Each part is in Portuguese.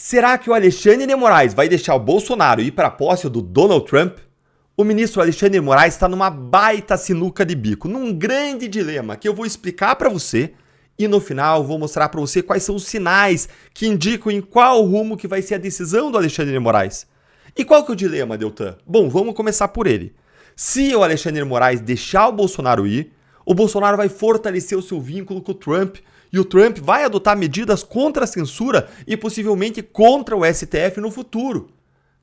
Será que o Alexandre de Moraes vai deixar o Bolsonaro ir para a posse do Donald Trump? O ministro Alexandre de Moraes está numa baita sinuca de bico, num grande dilema que eu vou explicar para você e no final vou mostrar para você quais são os sinais que indicam em qual rumo que vai ser a decisão do Alexandre de Moraes. E qual que é o dilema, Deltan? Bom, vamos começar por ele. Se o Alexandre de Moraes deixar o Bolsonaro ir, o Bolsonaro vai fortalecer o seu vínculo com o Trump e o Trump vai adotar medidas contra a censura e possivelmente contra o STF no futuro.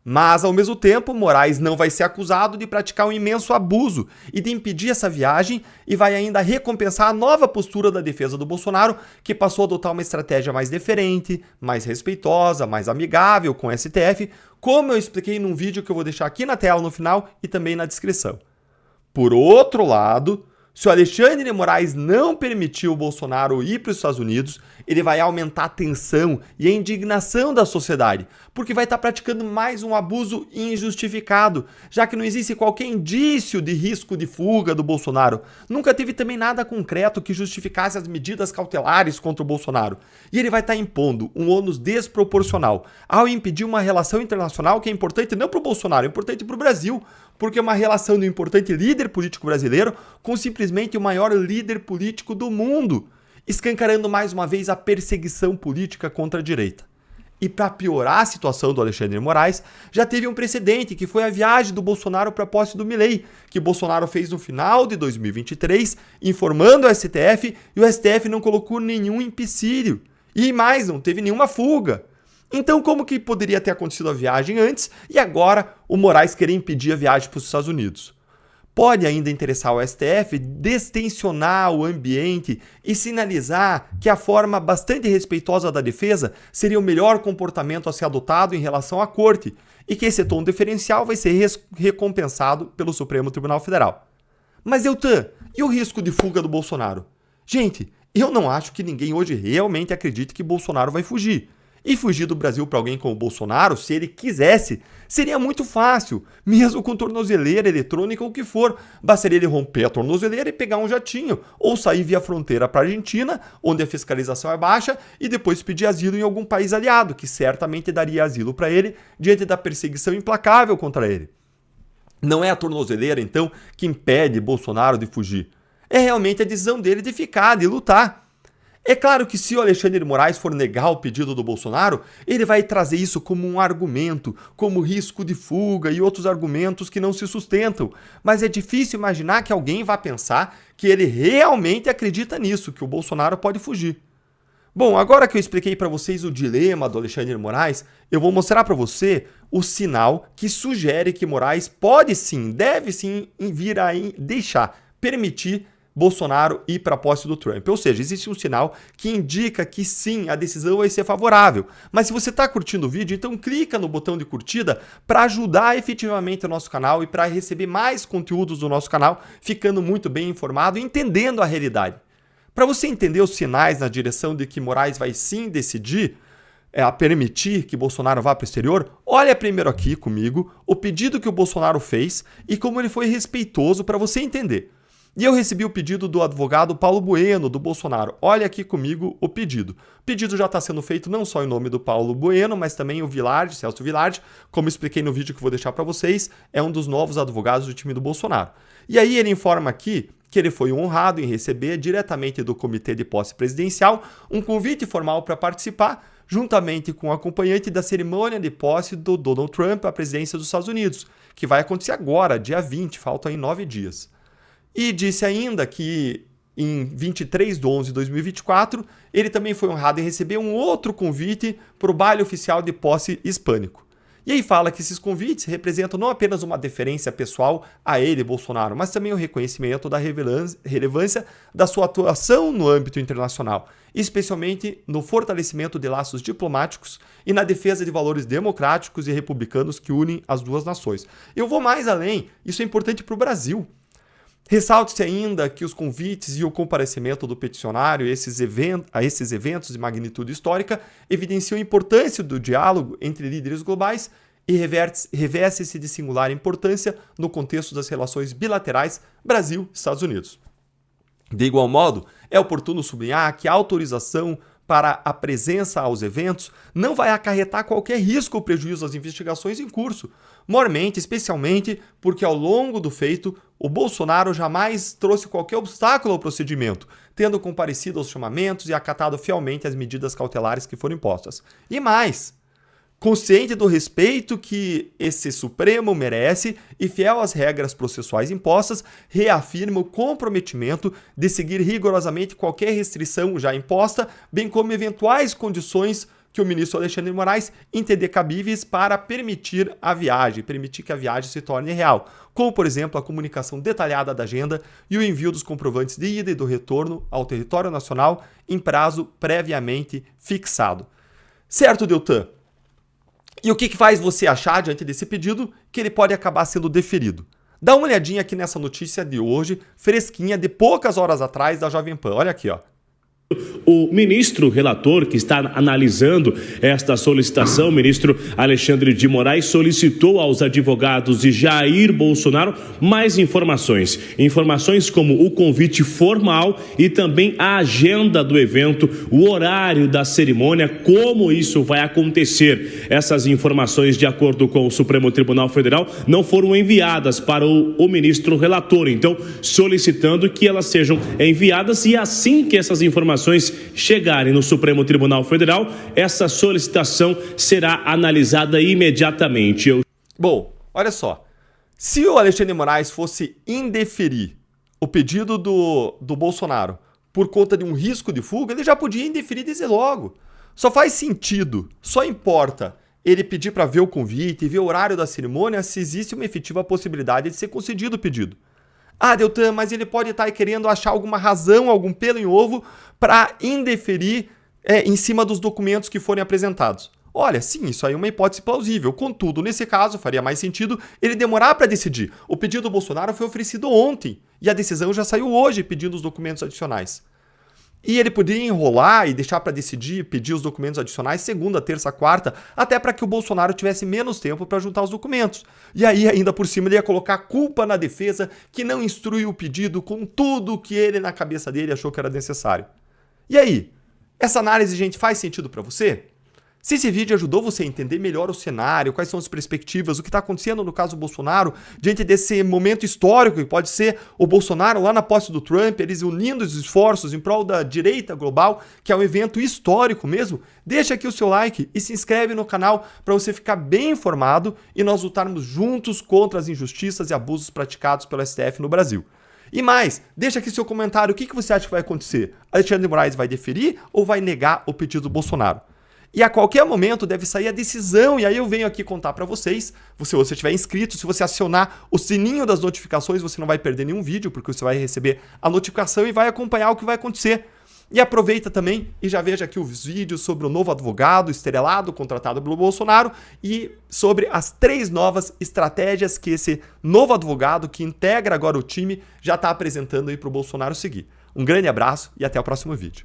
Mas, ao mesmo tempo, Moraes não vai ser acusado de praticar um imenso abuso e de impedir essa viagem e vai ainda recompensar a nova postura da defesa do Bolsonaro, que passou a adotar uma estratégia mais deferente, mais respeitosa, mais amigável com o STF, como eu expliquei num vídeo que eu vou deixar aqui na tela no final e também na descrição. Por outro lado, se o Alexandre de Moraes não permitir o Bolsonaro ir para os Estados Unidos, ele vai aumentar a tensão e a indignação da sociedade, porque vai estar praticando mais um abuso injustificado, já que não existe qualquer indício de risco de fuga do Bolsonaro. Nunca teve também nada concreto que justificasse as medidas cautelares contra o Bolsonaro. E ele vai estar impondo um ônus desproporcional ao impedir uma relação internacional que é importante não para o Bolsonaro, é importante para o Brasil, porque é uma relação do importante líder político brasileiro com simplesmente o maior líder político do mundo, escancarando mais uma vez a perseguição política contra a direita. E para piorar a situação do Alexandre de Moraes, já teve um precedente, que foi a viagem do Bolsonaro para a posse do Milei, que Bolsonaro fez no final de 2023, informando o STF, e o STF não colocou nenhum empecilho. E mais, não teve nenhuma fuga. Então, como que poderia ter acontecido a viagem antes e agora o Moraes querer impedir a viagem para os Estados Unidos? Pode ainda interessar ao STF destensionar o ambiente e sinalizar que a forma bastante respeitosa da defesa seria o melhor comportamento a ser adotado em relação à corte e que esse tom diferencial vai ser recompensado pelo Supremo Tribunal Federal. Mas, Deltan, e o risco de fuga do Bolsonaro? Gente, eu não acho que ninguém hoje realmente acredite que Bolsonaro vai fugir. E fugir do Brasil para alguém como o Bolsonaro, se ele quisesse, seria muito fácil, mesmo com tornozeleira eletrônica ou o que for. Bastaria ele romper a tornozeleira e pegar um jatinho, ou sair via fronteira para a Argentina, onde a fiscalização é baixa, e depois pedir asilo em algum país aliado, que certamente daria asilo para ele diante da perseguição implacável contra ele. Não é a tornozeleira, então, que impede Bolsonaro de fugir. É realmente a decisão dele de ficar, de lutar. É claro que se o Alexandre de Moraes for negar o pedido do Bolsonaro, ele vai trazer isso como um argumento, como risco de fuga e outros argumentos que não se sustentam. Mas é difícil imaginar que alguém vá pensar que ele realmente acredita nisso, que o Bolsonaro pode fugir. Bom, agora que eu expliquei para vocês o dilema do Alexandre de Moraes, eu vou mostrar para você o sinal que sugere que Moraes pode sim, deve sim vir a permitir Bolsonaro ir para a posse do Trump. Ou seja, existe um sinal que indica que sim, a decisão vai ser favorável. Mas se você está curtindo o vídeo, então clica no botão de curtida para ajudar efetivamente o nosso canal e para receber mais conteúdos do nosso canal, ficando muito bem informado e entendendo a realidade. Para você entender os sinais na direção de que Moraes vai sim decidir a permitir que Bolsonaro vá para o exterior, olha primeiro aqui comigo o pedido que o Bolsonaro fez e como ele foi respeitoso para você entender. E eu recebi o pedido do advogado Paulo Bueno, do Bolsonaro. Olha aqui comigo o pedido. O pedido já está sendo feito não só em nome do Paulo Bueno, mas também o Vilardi, Celso Vilardi, como expliquei no vídeo que eu vou deixar para vocês, é um dos novos advogados do time do Bolsonaro. E aí ele informa aqui que ele foi honrado em receber diretamente do Comitê de Posse Presidencial um convite formal para participar, juntamente com o acompanhante da cerimônia de posse do Donald Trump à presidência dos Estados Unidos, que vai acontecer agora, dia 20, faltam aí 9 dias. E disse ainda que em 23 de 11 de 2024, ele também foi honrado em receber um outro convite para o baile oficial de posse hispânico. E aí fala que esses convites representam não apenas uma deferência pessoal a ele, Bolsonaro, mas também o reconhecimento da relevância da sua atuação no âmbito internacional, especialmente no fortalecimento de laços diplomáticos e na defesa de valores democráticos e republicanos que unem as duas nações. Eu vou mais além, isso é importante para o Brasil. Ressalte-se ainda que os convites e o comparecimento do peticionário a esses eventos de magnitude histórica evidenciam a importância do diálogo entre líderes globais e reveste-se de singular importância no contexto das relações bilaterais Brasil-Estados Unidos. De igual modo, é oportuno sublinhar que a autorização para a presença aos eventos não vai acarretar qualquer risco ou prejuízo às investigações em curso. Mormente, especialmente porque ao longo do feito, o Bolsonaro jamais trouxe qualquer obstáculo ao procedimento, tendo comparecido aos chamamentos e acatado fielmente as medidas cautelares que foram impostas. E mais, consciente do respeito que esse Supremo merece e fiel às regras processuais impostas, reafirma o comprometimento de seguir rigorosamente qualquer restrição já imposta, bem como eventuais condições que o ministro Alexandre de Moraes entender cabíveis para permitir que a viagem se torne real, como, por exemplo, a comunicação detalhada da agenda e o envio dos comprovantes de ida e do retorno ao território nacional em prazo previamente fixado. Certo, Deltan? E o que faz você achar, diante desse pedido, que ele pode acabar sendo deferido? Dá uma olhadinha aqui nessa notícia de hoje, fresquinha, de poucas horas atrás, da Jovem Pan. Olha aqui, ó. O ministro relator que está analisando esta solicitação, o ministro Alexandre de Moraes, solicitou aos advogados de Jair Bolsonaro mais informações. Informações como o convite formal e também a agenda do evento, o horário da cerimônia, como isso vai acontecer. Essas informações, de acordo com o Supremo Tribunal Federal, não foram enviadas para o ministro relator. Então, solicitando que elas sejam enviadas e assim que essas informações chegarem no Supremo Tribunal Federal, essa solicitação será analisada imediatamente. Bom, olha só. Se o Alexandre de Moraes fosse indeferir o pedido do Bolsonaro por conta de um risco de fuga, ele já podia indeferir desde logo. Só faz sentido, só importa ele pedir para ver o convite e ver o horário da cerimônia se existe uma efetiva possibilidade de ser concedido o pedido. Ah, Deltan, mas ele pode estar querendo achar alguma razão, algum pelo em ovo para indeferir em cima dos documentos que forem apresentados. Olha, sim, isso aí é uma hipótese plausível. Contudo, nesse caso, faria mais sentido ele demorar para decidir. O pedido do Bolsonaro foi oferecido ontem e a decisão já saiu hoje pedindo os documentos adicionais. E ele poderia enrolar e deixar para decidir, pedir os documentos adicionais segunda, terça, quarta, até para que o Bolsonaro tivesse menos tempo para juntar os documentos. E aí, ainda por cima, ele ia colocar culpa na defesa que não instrui o pedido com tudo que ele, na cabeça dele, achou que era necessário. E aí, essa análise, gente, faz sentido para você? Se esse vídeo ajudou você a entender melhor o cenário, quais são as perspectivas, o que está acontecendo no caso do Bolsonaro, diante desse momento histórico que pode ser o Bolsonaro lá na posse do Trump, eles unindo os esforços em prol da direita global, que é um evento histórico mesmo, deixa aqui o seu like e se inscreve no canal para você ficar bem informado e nós lutarmos juntos contra as injustiças e abusos praticados pelo STF no Brasil. E mais, deixa aqui seu comentário, o que você acha que vai acontecer? Alexandre de Moraes vai deferir ou vai negar o pedido do Bolsonaro? E a qualquer momento deve sair a decisão, e aí eu venho aqui contar para vocês, se você estiver inscrito, se você acionar o sininho das notificações, você não vai perder nenhum vídeo, porque você vai receber a notificação e vai acompanhar o que vai acontecer. E aproveita também e já veja aqui os vídeos sobre o novo advogado estrelado contratado pelo Bolsonaro e sobre as 3 novas estratégias que esse novo advogado que integra agora o time já está apresentando aí para o Bolsonaro seguir. Um grande abraço e até o próximo vídeo.